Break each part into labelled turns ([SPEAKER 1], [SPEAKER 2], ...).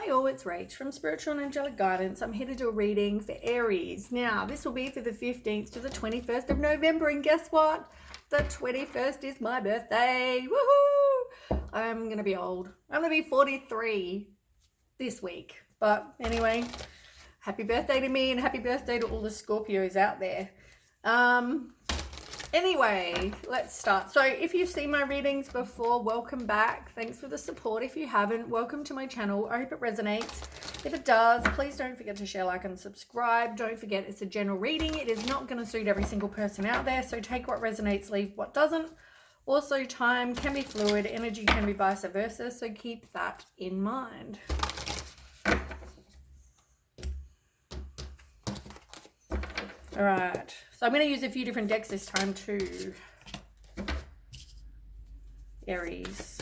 [SPEAKER 1] Hi all, it's Rach from Spiritual and Angelic Guidance. I'm here to do a reading for Aries. Now, this will be for the 15th to the 21st of November, and guess what? The 21st is my birthday. Woohoo! I'm going to be old. I'm going to be 43 this week. But anyway, happy birthday to me and happy birthday to all the Scorpios out there. Anyway, let's start. So if you've seen my readings before, welcome back. Thanks for the support. If you haven't, welcome to my channel. I hope it resonates. If it does, please don't forget to share, like, and subscribe. Don't forget it's a general reading. It is not going to suit every single person out there. So take what resonates, leave what doesn't. Also, time can be fluid. Energy can be vice versa. So keep that in mind. All right. So I'm going to use a few different decks this time too. Aries.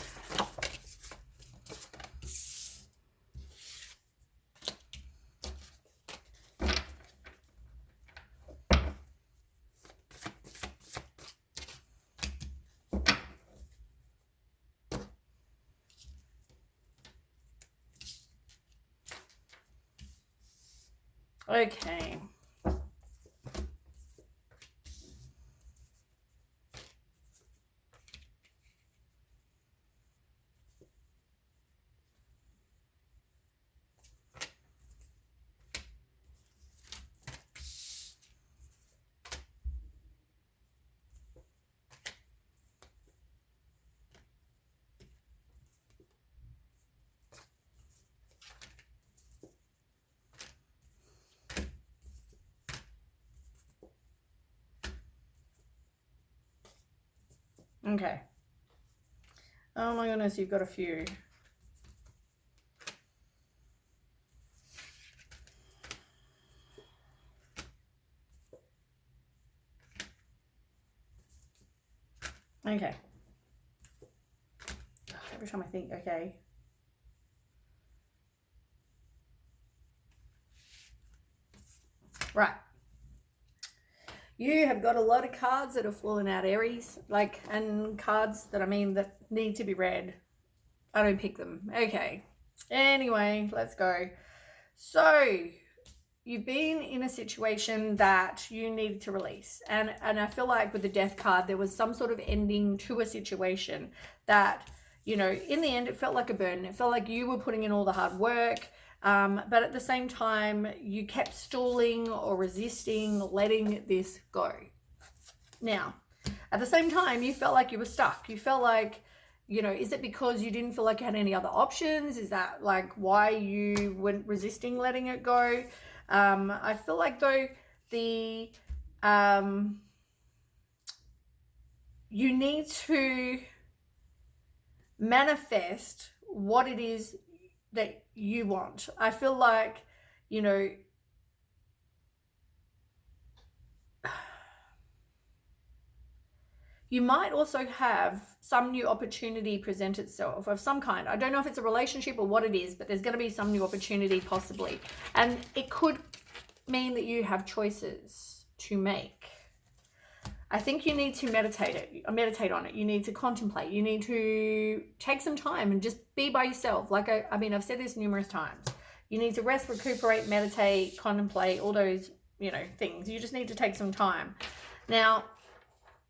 [SPEAKER 1] Okay. Okay. Oh my goodness, you've got a few. Okay. Every time I think, okay. Right. You have got a lot of cards that have fallen out, Aries, and cards that that need to be read. I don't pick them. Okay. Anyway, let's go. So, you've been in a situation that you needed to release. And I feel like with the Death card, there was some sort of ending to a situation that, in the end, it felt like a burden. It felt like you were putting in all the hard work. But at the same time, you kept stalling or resisting letting this go. Now, at the same time, you felt like you were stuck. You felt like, is it because you didn't feel like you had any other options? Is that like why you weren't resisting letting it go? I feel like though you need to manifest what it is that you want. I feel like, you might also have some new opportunity present itself of some kind. I don't know if it's a relationship or what it is, but there's going to be some new opportunity possibly. And it could mean that you have choices to make. I think you need to meditate on it. You need to contemplate. You need to take some time and just be by yourself. Like, I've said this numerous times. You need to rest, recuperate, meditate, contemplate, all those, things. You just need to take some time. Now,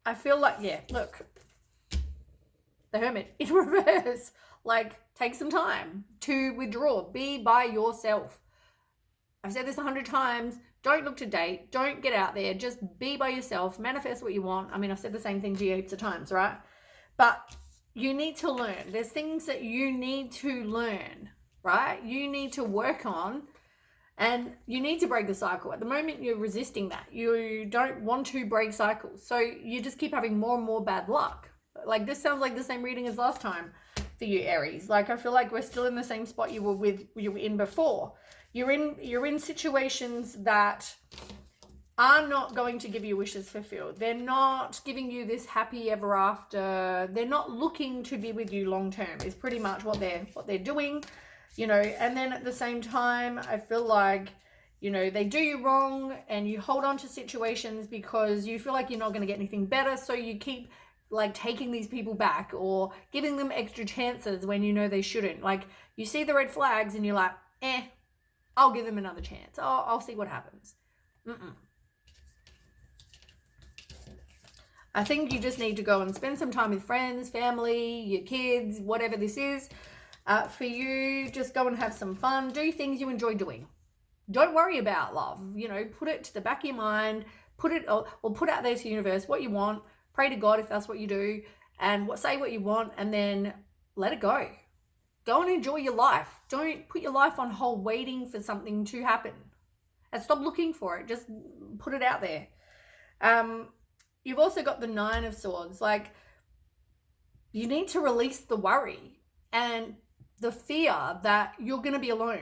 [SPEAKER 1] I feel like, look, the Hermit in reverse. Like, take some time to withdraw. Be by yourself. I've said this 100 times. Don't look to date. Don't get out there. Just be by yourself. Manifest what you want. I've said the same thing to you heaps of times, right? But you need to learn. There's things that you need to learn, right? You need to work on, and you need to break the cycle. At the moment, you're resisting that. You don't want to break cycles. So you just keep having more and more bad luck. Like, this sounds like the same reading as last time for you, Aries. Like, I feel like we're still in the same spot you were in before. You're in situations that are not going to give you wishes fulfilled. They're not giving you this happy ever after. They're not looking to be with you long term. Is pretty much what they're doing, And then at the same time, I feel like, they do you wrong, and you hold on to situations because you feel like you're not going to get anything better. So you keep like taking these people back or giving them extra chances when they shouldn't. Like, you see the red flags and you're like, I'll give them another chance. I'll see what happens. I think you just need to go and spend some time with friends, family, your kids, whatever this is. For you, just go and have some fun. Do things you enjoy doing. Don't worry about love. Put it to the back of your mind. Put out there to the universe what you want. Pray to God if that's what you do. And say what you want, and then let it go. Go and enjoy your life. Don't put your life on hold waiting for something to happen. And stop looking for it. Just put it out there. You've also got the 9 of Swords. Like, you need to release the worry and the fear that you're going to be alone.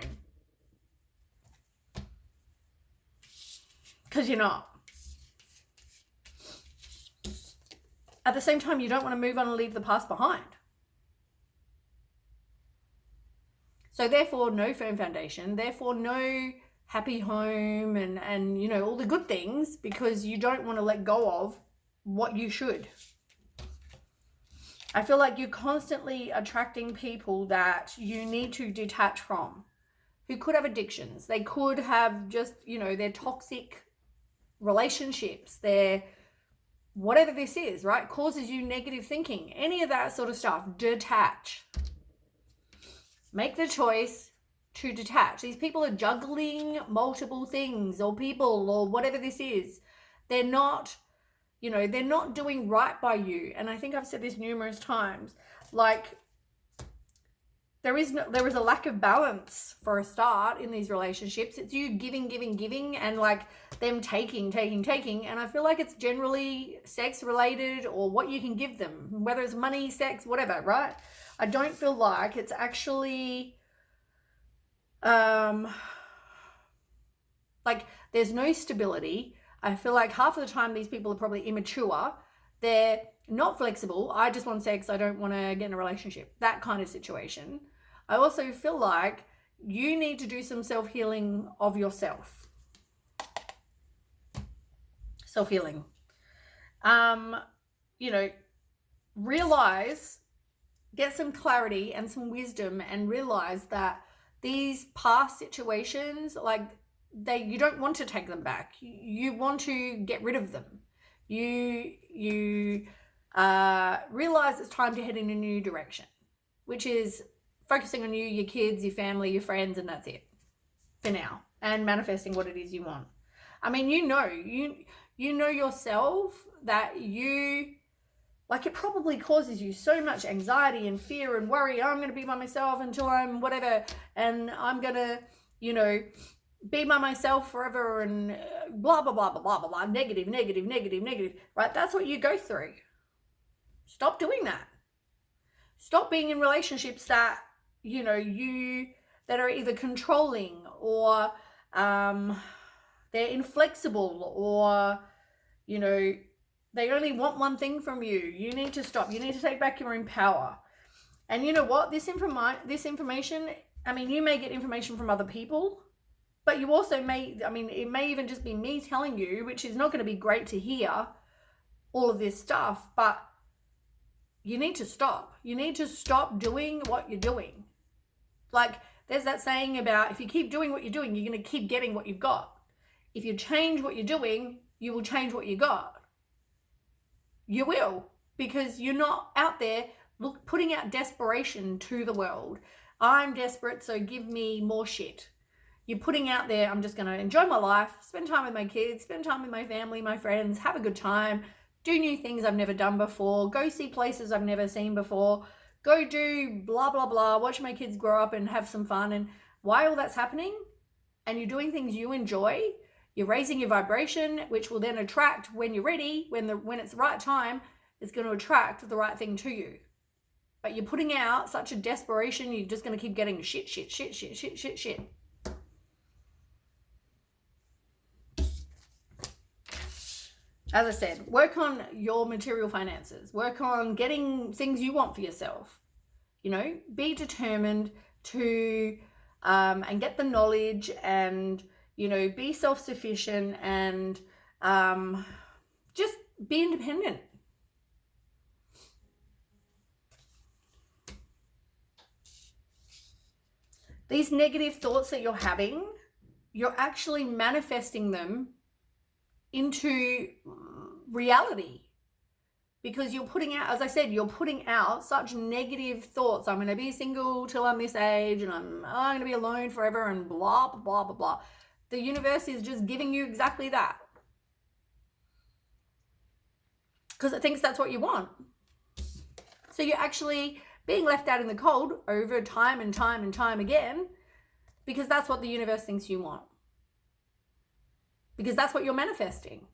[SPEAKER 1] Because you're not. At the same time, you don't want to move on and leave the past behind. So therefore, no firm foundation. Therefore, no happy home and all the good things, because you don't want to let go of what you should. I feel like you're constantly attracting people that you need to detach from, who could have addictions. They could have just, their toxic relationships, their whatever this is, right? Causes you negative thinking, any of that sort of stuff. Detach. Make the choice to detach. These people are juggling multiple things or people or whatever this is. They're not, they're not doing right by you. And I think I've said this numerous times. Like, there is a lack of balance for a start in these relationships. It's you giving, and like them taking. And I feel like it's generally sex related or what you can give them, whether it's money, sex, whatever, right? I don't feel like it's actually, like, there's no stability. I feel like half of the time these people are probably immature. They're not flexible. I just want sex. I don't want to get in a relationship. That kind of situation. I also feel like you need to do some self-healing of yourself. Self-healing. Realize, get some clarity and some wisdom, and realize that these past situations, like, you don't want to take them back. You want to get rid of them. You realize it's time to head in a new direction, which is focusing on you, your kids, your family, your friends, and that's it for now. And manifesting what it is you want. I mean, you know yourself that like, it probably causes you so much anxiety and fear and worry. I'm going to be by myself until I'm whatever, and I'm going to, be by myself forever, and blah, blah, blah, blah, blah, blah, blah, negative, right? That's what you go through. Stop doing that. Stop being in relationships that, that are either controlling or they're inflexible, or, they only want one thing from you. You need to stop. You need to take back your own power. And you know what? This information, I mean, you may get information from other people, but you also may, it may even just be me telling you, which is not going to be great to hear all of this stuff, but you need to stop. You need to stop doing what you're doing. Like, there's that saying about, if you keep doing what you're doing, you're going to keep getting what you've got. If you change what you're doing, you will change what you got. You will, because you're not out there putting out desperation to the world. I'm desperate, so give me more shit. You're putting out there, I'm just going to enjoy my life, spend time with my kids, spend time with my family, my friends, have a good time, do new things I've never done before, go see places I've never seen before, go do blah, blah, blah, watch my kids grow up and have some fun. And while all that's happening and you're doing things you enjoy, you're raising your vibration, which will then attract, when you're ready, when it's the right time, it's going to attract the right thing to you. But you're putting out such a desperation, you're just going to keep getting shit. As I said, work on your material finances. Work on getting things you want for yourself. Be determined to, and get the knowledge, and, be self-sufficient, and just be independent. these negative thoughts that you're having, you're actually manifesting them into reality. Because you're putting out, as I said, you're putting out such negative thoughts. I'm going to be single till I'm this age, and I'm going to be alone forever, and blah, blah, blah, blah, blah. The universe is just giving you exactly that. Because it thinks that's what you want. So you're actually being left out in the cold over time and time and time again, because that's what the universe thinks you want. Because that's what you're manifesting.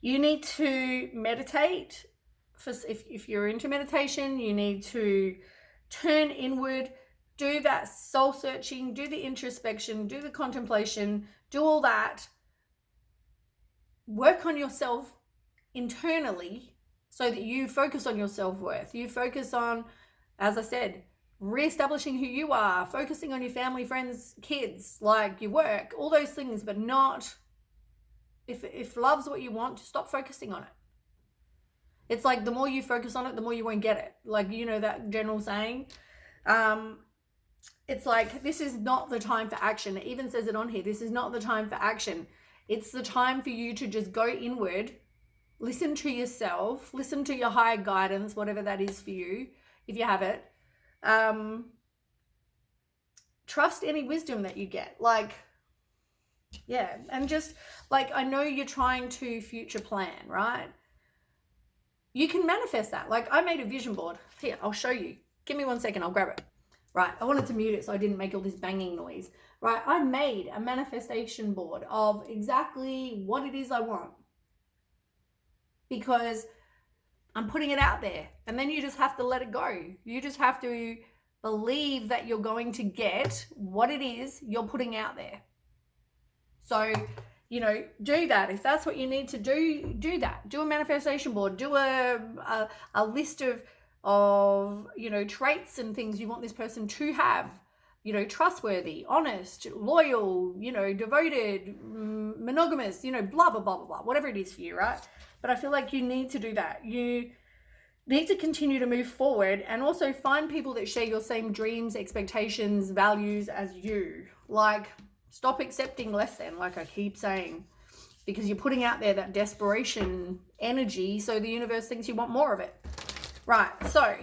[SPEAKER 1] You need to meditate. If you're into meditation, you need to turn inward, do that soul searching, do the introspection, do the contemplation, do all that. Work on yourself internally so that you focus on your self-worth. You focus on, as I said, reestablishing who you are, focusing on your family, friends, kids, like your work, all those things, but not... If love's what you want, stop focusing on it. It's like the more you focus on it, the more you won't get it. Like, you know that general saying? It's like, this is not the time for action. It even says it on here. This is not the time for action. It's the time for you to just go inward, listen to yourself, listen to your higher guidance, whatever that is for you, if you have it. Trust any wisdom that you get. Like, yeah, and just like, I know you're trying to future plan, right? You can manifest that. Like, I made a vision board. Here, I'll show you. Give me 1 second, I'll grab it. Right, I wanted to mute it so I didn't make all this banging noise. Right, I made a manifestation board of exactly what it is I want. Because I'm putting it out there. And then you just have to let it go. You just have to believe that you're going to get what it is you're putting out there. So, you know, do that. If that's what you need to do, do that. Do a manifestation board. Do a list of, you know, traits and things you want this person to have. You know, trustworthy, honest, loyal, you know, devoted, monogamous, you know, blah, blah, blah, blah, blah. Whatever it is for you, right? But I feel like you need to do that. You need to continue to move forward and also find people that share your same dreams, expectations, values as you. Like... Stop accepting less than, like I keep saying, because you're putting out there that desperation energy, so the universe thinks you want more of it. Right, so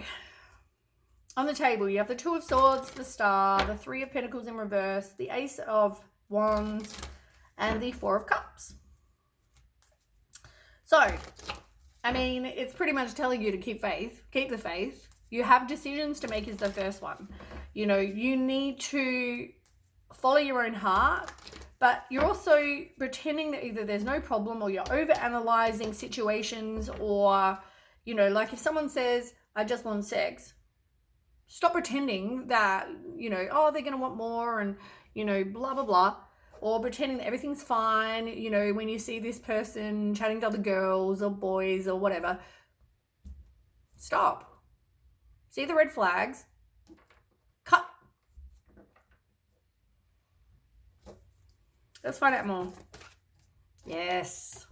[SPEAKER 1] on the table, you have the Two of Swords, the Star, the Three of Pentacles in reverse, the Ace of Wands, and the Four of Cups. So, I mean, it's pretty much telling you to keep faith, keep the faith. You have decisions to make is the first one. You know, you need to... follow your own heart, but you're also pretending that either there's no problem or you're over analyzing situations, or, you know, like if someone says, I just want sex, stop pretending that, you know, oh, they're going to want more and, you know, blah, blah, blah, or pretending that everything's fine. You know, when you see this person chatting to other girls or boys or whatever, stop. See the red flags, cut. Let's find out more. Yes.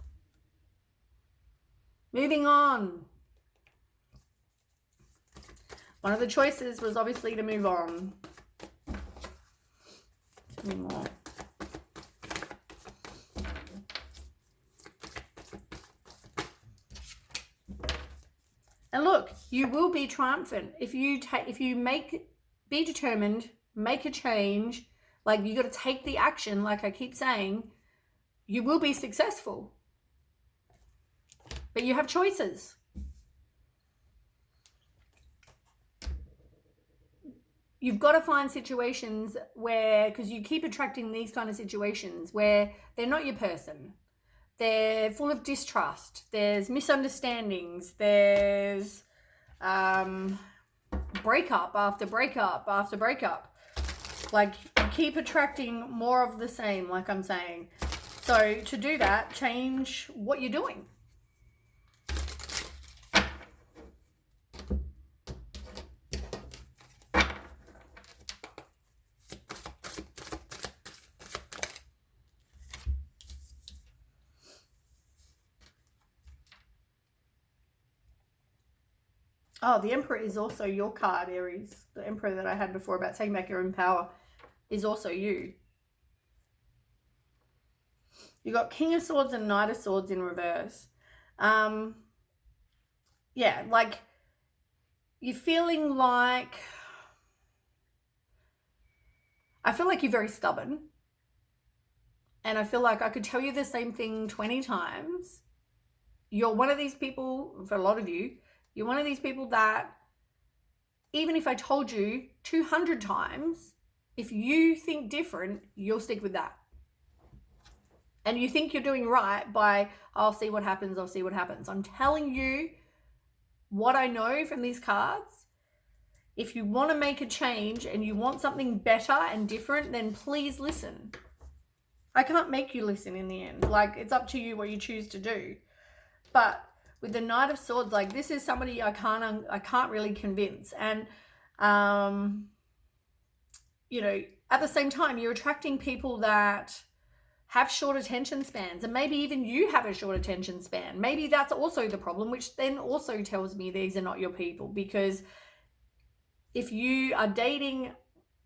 [SPEAKER 1] Moving on. One of the choices was obviously to move on. Tell me more. And look, you will be triumphant if you be determined, make a change. Like, you got to take the action, like I keep saying, you will be successful. But you have choices. You've got to find situations where, because you keep attracting these kind of situations where they're not your person. They're full of distrust. There's misunderstandings. There's breakup after breakup after breakup. Like, you keep attracting more of the same, like I'm saying. So to do that, change what you're doing. Oh, the Emperor is also your card, Aries. The Emperor that I had before about taking back your own power is also you. You got King of Swords and Knight of Swords in reverse. Yeah, like you're feeling like, I feel like you're very stubborn. And I feel like I could tell you the same thing 20 times. You're one of these people, for a lot of you, you're one of these people that even if I told you 200 times, if you think different, you'll stick with that. And you think you're doing right by, I'll see what happens, I'll see what happens. I'm telling you what I know from these cards. If you want to make a change and you want something better and different, then please listen. I can't make you listen in the end. Like, it's up to you what you choose to do. But with the Knight of Swords, like, this is somebody I can't really convince. And, you know, at the same time, you're attracting people that have short attention spans, and maybe even you have a short attention span. Maybe that's also the problem, which then also tells me these are not your people. Because if you are dating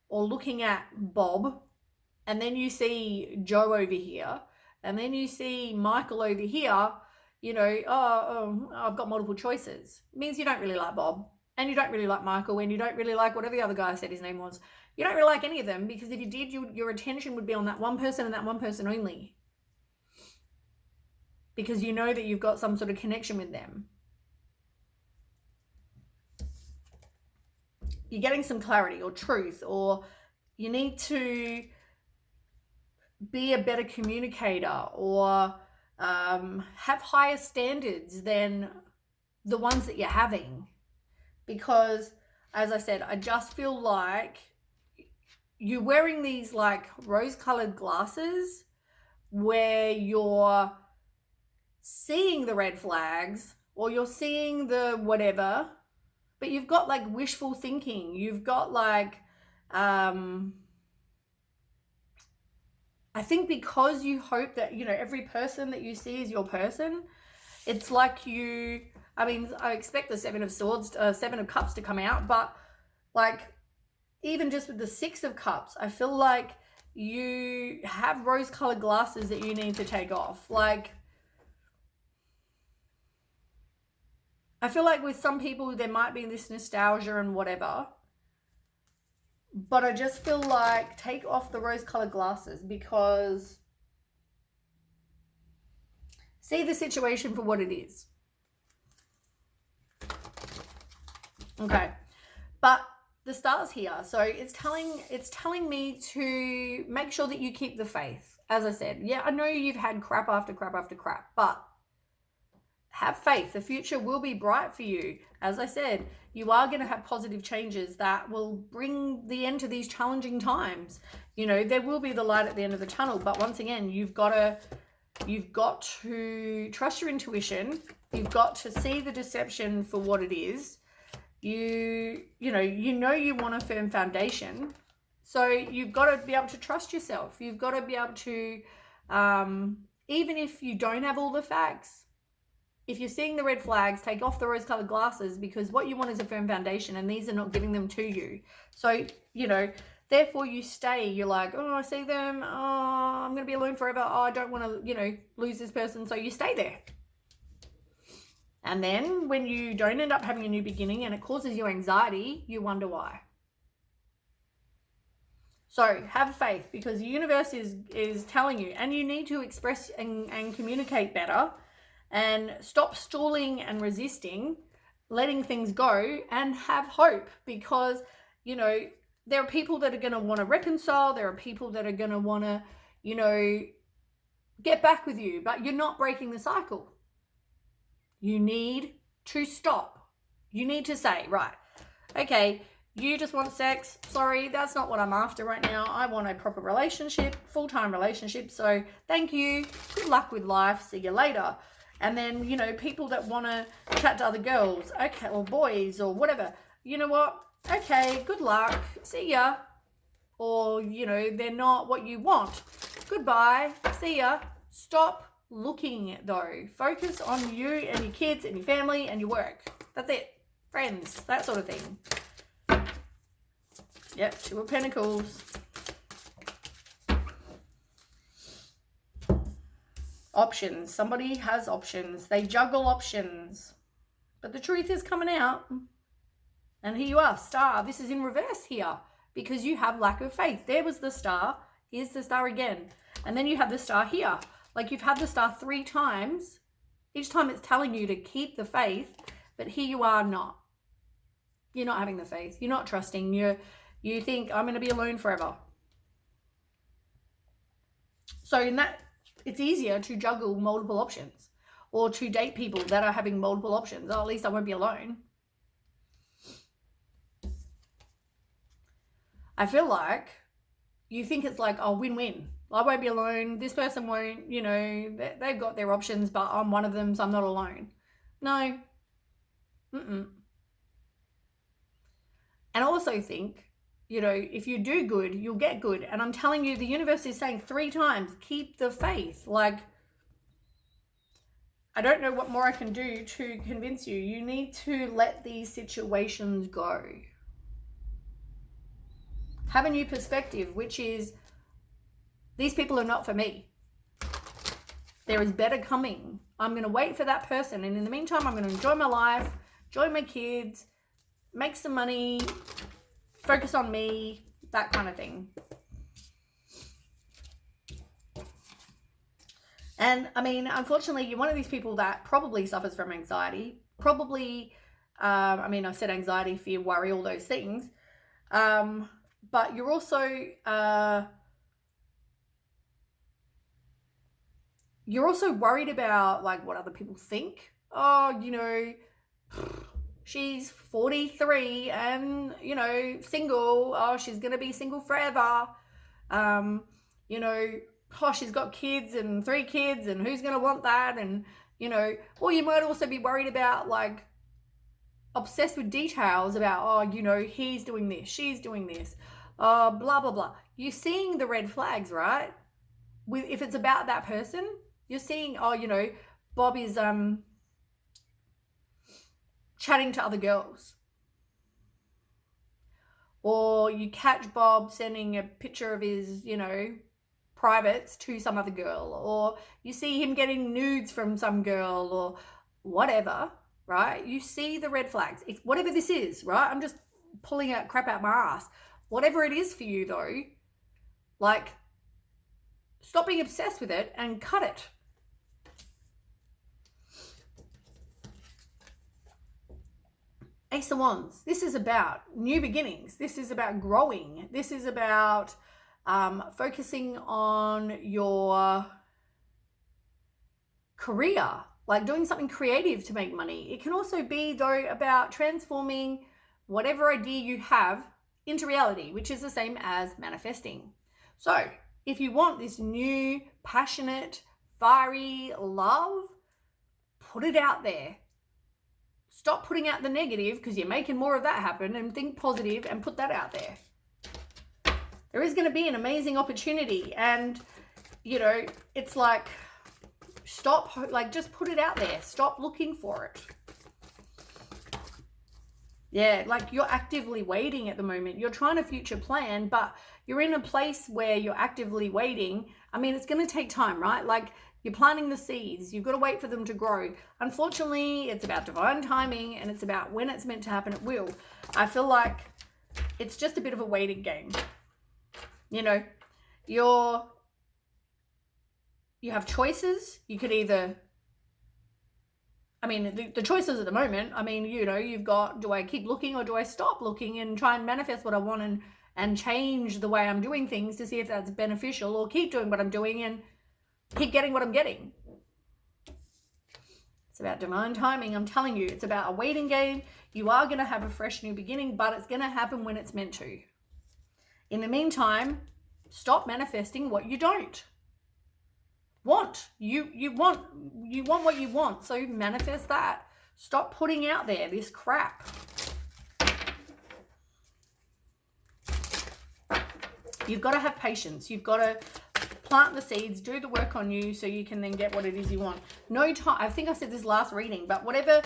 [SPEAKER 1] or looking at Bob, and then you see Joe over here, and then you see Michael over here, you know, I've got multiple choices. It means you don't really like Bob, and you don't really like Michael, and you don't really like whatever the other guy said his name was. You don't really like any of them, because if you did, your attention would be on that one person and that one person only. Because you know that you've got some sort of connection with them. You're getting some clarity or truth, or you need to be a better communicator, or have higher standards than the ones that you're having. Because, as I said, I just feel like you're wearing these like rose-colored glasses where you're seeing the red flags or you're seeing the whatever, but you've got like wishful thinking. You've got like, I think because you hope that, you know, every person that you see is your person, it's like you, I mean, I expect the Seven of Cups to come out, but like, even just with the Six of Cups, I feel like you have rose-colored glasses that you need to take off. Like, I feel like with some people, there might be this nostalgia and whatever, but I just feel like take off the rose-colored glasses, because see the situation for what it is. Okay. But the stars here, so it's telling me to make sure that you keep the faith. As I said, yeah, I know you've had crap after crap after crap, but have faith. The future will be bright for you. As I said, you are going to have positive changes that will bring the end to these challenging times. You know, there will be the light at the end of the tunnel, but once again, you've got to trust your intuition. You've got to see the deception for what it is. You know you want a firm foundation, so you've got to be able to trust yourself. You've got to be able to, even if you don't have all the facts, if you're seeing the red flags, take off the rose-colored glasses, because what you want is a firm foundation, and these are not giving them to you. So, you know, therefore you stay. You're like, oh, I see them. Oh, I'm going to be alone forever. Oh, I don't want to, you know, lose this person. So you stay there. And then when you don't end up having a new beginning and it causes you anxiety, you wonder why. So have faith, because the universe is telling you, and you need to express and communicate better, and stop stalling and resisting, letting things go, and have hope. Because, you know, there are people that are going to want to reconcile. There are people that are going to want to, you know, get back with you, but you're not breaking the cycle. You need to stop. You need to say, right, okay, you just want sex. Sorry, that's not what I'm after right now. I want a proper relationship, full-time relationship. So thank you. Good luck with life. See you later. And then, you know, people that want to chat to other girls, okay, or boys or whatever, you know what? Okay, good luck. See ya. Or, you know, they're not what you want. Goodbye. See ya. Stop looking though. Focus on you and your kids and your family and your work. That's it. friends, that sort of thing. Yep, Two of Pentacles. Options. Somebody has options. They juggle options. But the truth is coming out. And here you are, Star. This is in reverse here because you have lack of faith. There was the Star. Here's the Star again. And then you have the Star here. Like you've had the Star 3 times. Each time it's telling you to keep the faith. But here you are not. You're not having the faith. You're not trusting. You think, I'm going to be alone forever. So in that, it's easier to juggle multiple options or to date people that are having multiple options. Oh, at least I won't be alone. I feel like you think it's like, oh, win-win. I won't be alone. This person won't, you know, they've got their options, but I'm one of them, so I'm not alone. No. And I also think, you know, if you do good, you'll get good. And I'm telling you, the universe is saying 3 times, keep the faith. Like, I don't know what more I can do to convince you. You need to let these situations go. Have a new perspective, which is, these people are not for me. There is better coming. I'm going to wait for that person. And in the meantime, I'm going to enjoy my life, enjoy my kids, make some money, focus on me, that kind of thing. And I mean, unfortunately, you're one of these people that probably suffers from anxiety. Probably, I mean, I said anxiety, fear, worry, all those things. But you're also, worried about like what other people think. Oh, you know, she's 43 and, you know, single. Oh, she's going to be single forever. You know, oh, she's got kids and 3 kids and who's going to want that? And, you know, or you might also be worried about like obsessed with details about, oh, you know, he's doing this, she's doing this, blah, blah, blah. You're seeing the red flags, right? If it's about that person, you're seeing, oh, you know, Bob is chatting to other girls. Or you catch Bob sending a picture of his, you know, privates to some other girl. Or you see him getting nudes from some girl or whatever, right? You see the red flags. If, whatever this is, right? I'm just pulling out crap out my ass. Whatever it is for you, though, like, stop being obsessed with it and cut it. Ace of Wands. This is about new beginnings. This is about growing. This is about focusing on your career, like doing something creative to make money. It can also be, though, about transforming whatever idea you have into reality, which is the same as manifesting. So if you want this new, passionate, fiery love, put it out there. Stop putting out the negative because you're making more of that happen, and think positive and put that out there. There is going to be an amazing opportunity, and, you know, it's like, stop, like, just put it out there. Stop looking for it. Yeah, like you're actively waiting at the moment. You're trying to future plan, but you're in a place where you're actively waiting. I mean, it's going to take time, right? Like, you're planting the seeds. You've got to wait for them to grow. Unfortunately, it's about divine timing, and it's about when it's meant to happen, it will. I feel like it's just a bit of a waiting game. You know, you have choices. You could either, I mean, the choices at the moment, I mean, you know, you've got, do I keep looking or do I stop looking and try and manifest what I want and change the way I'm doing things to see if that's beneficial, or keep doing what I'm doing and keep getting what I'm getting. It's about divine timing. I'm telling you, it's about a waiting game. You are going to have a fresh new beginning, but it's going to happen when it's meant to. In the meantime, stop manifesting what you don't want. You want what you want, so manifest that. Stop putting out there this crap. You've got to have patience. You've got to plant the seeds, do the work on you so you can then get what it is you want. No time. I think I said this last reading, but whatever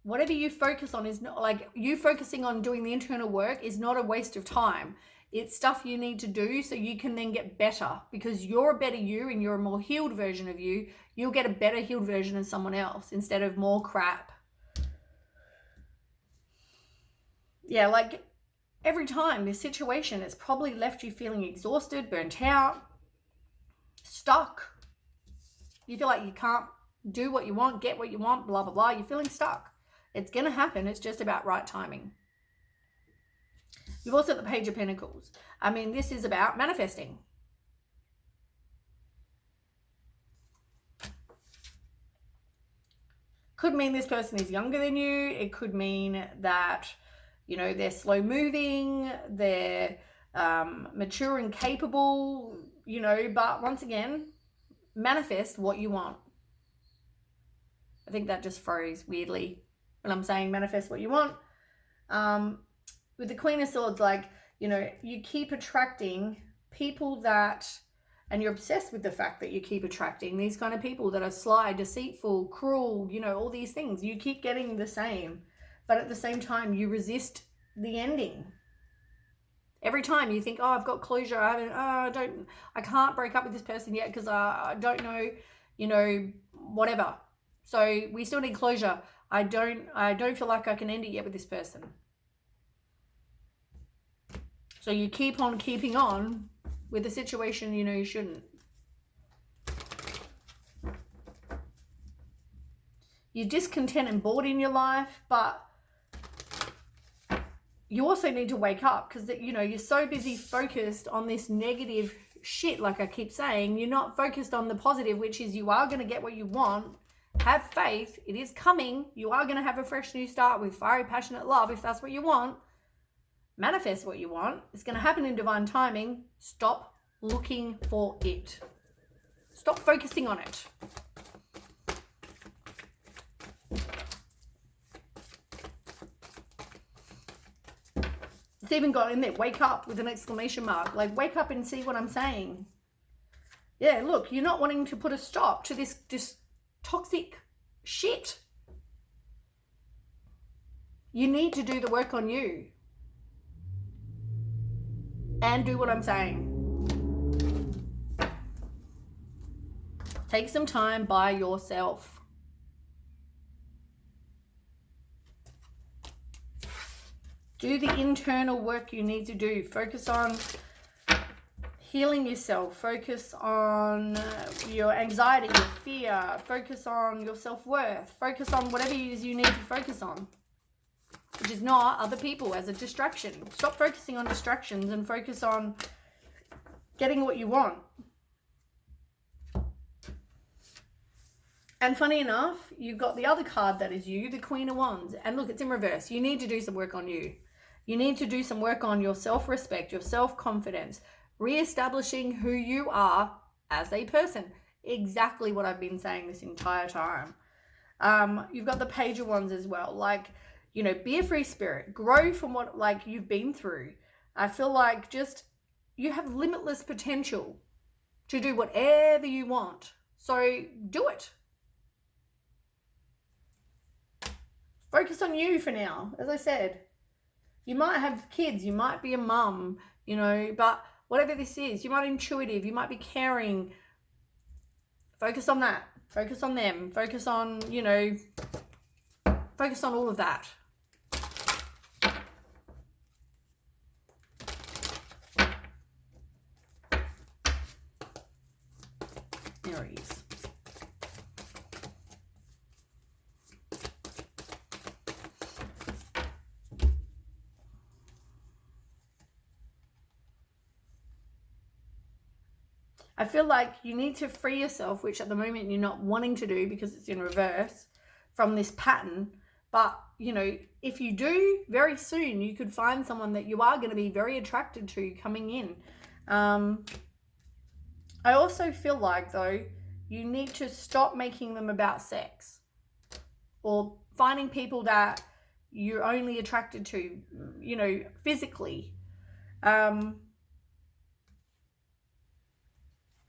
[SPEAKER 1] whatever you focus on is not like you focusing on doing the internal work is not a waste of time. It's stuff you need to do so you can then get better, because you're a better you and you're a more healed version of you. You'll get a better healed version of someone else instead of more crap. Yeah, like every time this situation has probably left you feeling exhausted, burnt out, stuck. You feel like you can't do what you want, get what you want, blah, blah, blah. You're feeling stuck. It's going to happen. It's just about right timing. You've also got the Page of Pentacles. I mean, this is about manifesting. Could mean this person is younger than you. It could mean that, you know, they're slow moving, they're mature and capable, you know, but once again, manifest what you want. I think that just froze weirdly when I'm saying manifest what you want. With the Queen of Swords, like, you know, you keep attracting people that, and you're obsessed with the fact that you keep attracting these kind of people that are sly, deceitful, cruel, you know, all these things. You keep getting the same, but at the same time, you resist the ending. Every time you think, oh, I've got closure, I can't break up with this person yet because I don't know, you know, whatever. So we still need closure. I don't feel like I can end it yet with this person. So you keep on keeping on with the situation you know you shouldn't. You're discontent and bored in your life, but you also need to wake up, because, you know, you're so busy focused on this negative shit, like I keep saying. You're not focused on the positive, which is you are going to get what you want. Have faith. It is coming. You are going to have a fresh new start with fiery, passionate love if that's what you want. Manifest what you want. It's going to happen in divine timing. Stop looking for it. Stop focusing on it. It's even got in there, wake up with an exclamation mark. Like, wake up and see what I'm saying. Yeah, look, you're not wanting to put a stop to this toxic shit. You need to do the work on you. And do what I'm saying. Take some time by yourself. Do the internal work you need to do. Focus on healing yourself. Focus on your anxiety, your fear. Focus on your self-worth. Focus on whatever it is you need to focus on, which is not other people as a distraction. Stop focusing on distractions and focus on getting what you want. And funny enough, you've got the other card that is you, the Queen of Wands. And look, it's in reverse. You need to do some work on you. You need to do some work on your self-respect, your self-confidence, re-establishing who you are as a person. Exactly what I've been saying this entire time. You've got the Page of Wands as well. Like, you know, be a free spirit. Grow from what, like, you've been through. I feel like just, you have limitless potential to do whatever you want. So do it. Focus on you for now, as I said. You might have kids, you might be a mum, you know, but whatever this is, you might be intuitive, you might be caring. Focus on that. Focus on them. Focus on, you know, focus on all of that. Aries. I feel like you need to free yourself, which at the moment you're not wanting to do because it's in reverse, from this pattern. But, you know, if you do, very soon you could find someone that you are going to be very attracted to coming in. I also feel like, though, you need to stop making them about sex or finding people that you're only attracted to, you know, physically.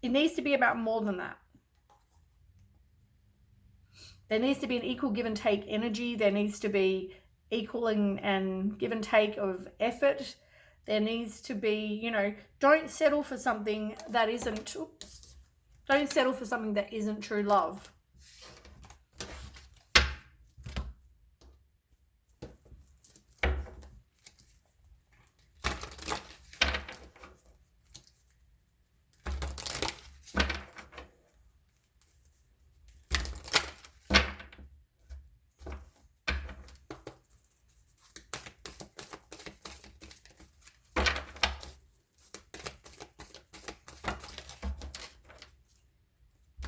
[SPEAKER 1] It needs to be about more than that. there needs to be an equal give and take energy. There needs to be equal and give and take of effort. There needs to be, you know, don't settle for something that isn't true love.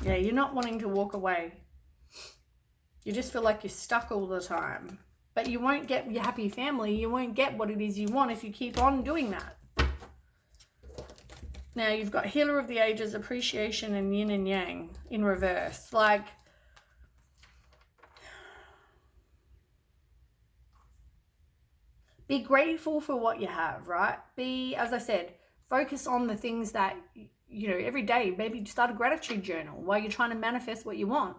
[SPEAKER 1] Yeah, you're not wanting to walk away. You just feel like you're stuck all the time. But you won't get your happy family. You won't get what it is you want if you keep on doing that. Now, you've got Healer of the Ages, Appreciation, and Yin and Yang in reverse. Like, be grateful for what you have, right? As I said, focus on the things that, you know, every day. Maybe start a gratitude journal while you're trying to manifest what you want,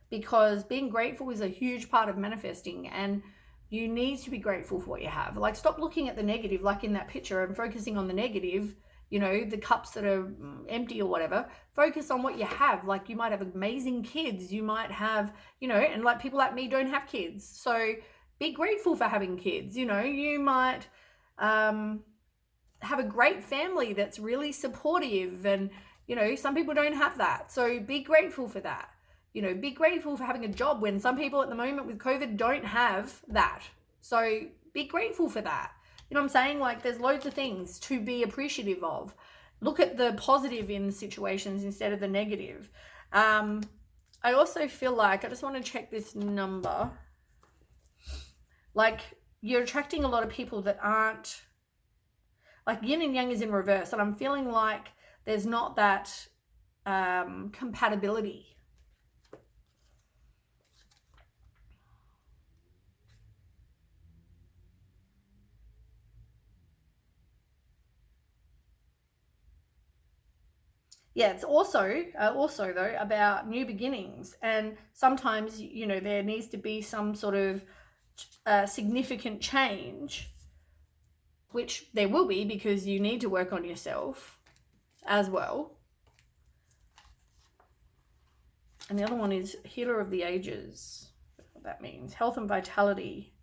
[SPEAKER 1] because being grateful is a huge part of manifesting, and you need to be grateful for what you have. Like, stop looking at the negative, like in that picture, and focusing on the negative, you know, the cups that are empty or whatever. Focus on what you have. Like, you might have amazing kids, you might have, you know, and like people like me don't have kids, so be grateful for having kids. You know, you might have a great family that's really supportive, and, you know, some people don't have that. So be grateful for that. You know, be grateful for having a job when some people at the moment with COVID don't have that. So be grateful for that. You know what I'm saying? Like, there's loads of things to be appreciative of. Look at the positive in situations instead of the negative. I also feel like, I just want to check this number. Like, you're attracting a lot of people that aren't, like, yin and yang is in reverse, and I'm feeling like there's not that compatibility. Yeah, it's also though about new beginnings, and sometimes, you know, there needs to be some sort of significant change, which there will be, because you need to work on yourself as well. And the other one is Healer of the Ages. What that means, health and vitality.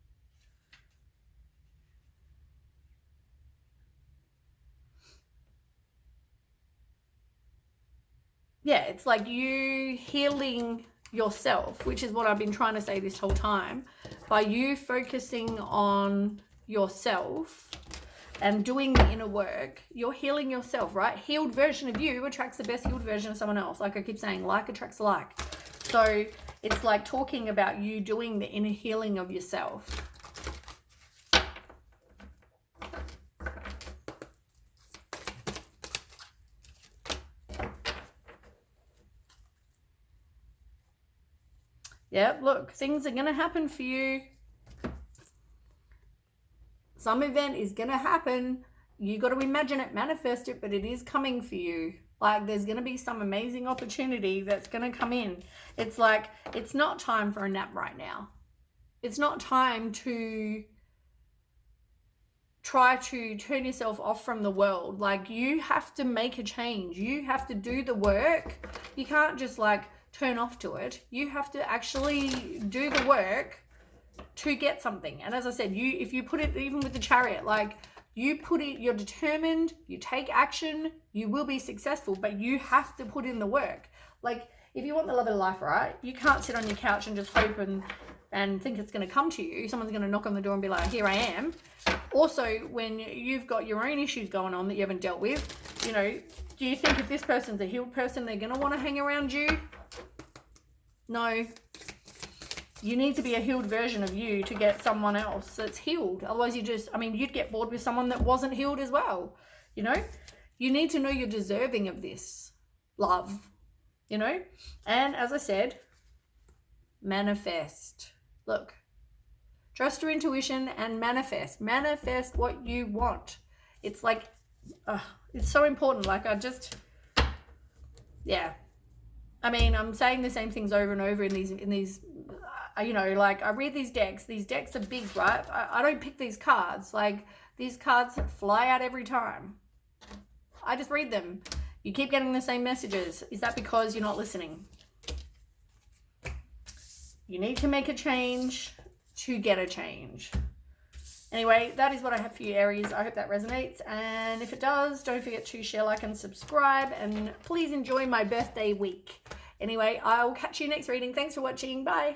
[SPEAKER 1] Yeah, it's like you healing yourself, which is what I've been trying to say this whole time. By you focusing on yourself and doing the inner work, you're healing yourself, right? Healed version of you attracts the best healed version of someone else. Like I keep saying, like attracts like. So it's like talking about you doing the inner healing of yourself. Yep, look, things are going to happen for you. Some event is going to happen. You got to imagine it, manifest it, but it is coming for you. Like, there's going to be some amazing opportunity that's going to come in. It's like, it's not time for a nap right now. It's not time to try to turn yourself off from the world. Like, you have to make a change. You have to do the work. You can't just like turn off to it. You have to actually do the work to get something. And as I said, if you put it, even with the Chariot, like, you put it, you're determined, you take action, you will be successful, but you have to put in the work. Like, if you want the love of life, right, you can't sit on your couch and just hope and think it's going to come to you. Someone's going to knock on the door and be like, here I am. Also, when you've got your own issues going on that you haven't dealt with, you know, do you think if this person's a healed person, they're going to want to hang around you? No. You need to be a healed version of you to get someone else that's healed. Otherwise, you'd get bored with someone that wasn't healed as well. You know, you need to know you're deserving of this love, you know? And as I said, manifest. Look, trust your intuition and manifest. Manifest what you want. It's like, it's so important. Like, I mean, I'm saying the same things over and over in these, you know, like I read these decks. These decks are big, right? I don't pick these cards. Like these cards fly out every time. I just read them. You keep getting the same messages. Is that because you're not listening? You need to make a change to get a change. Anyway, that is what I have for you, Aries. I hope that resonates. And if it does, don't forget to share, like, and subscribe. And please enjoy my birthday week. Anyway, I will catch you next reading. Thanks for watching. Bye.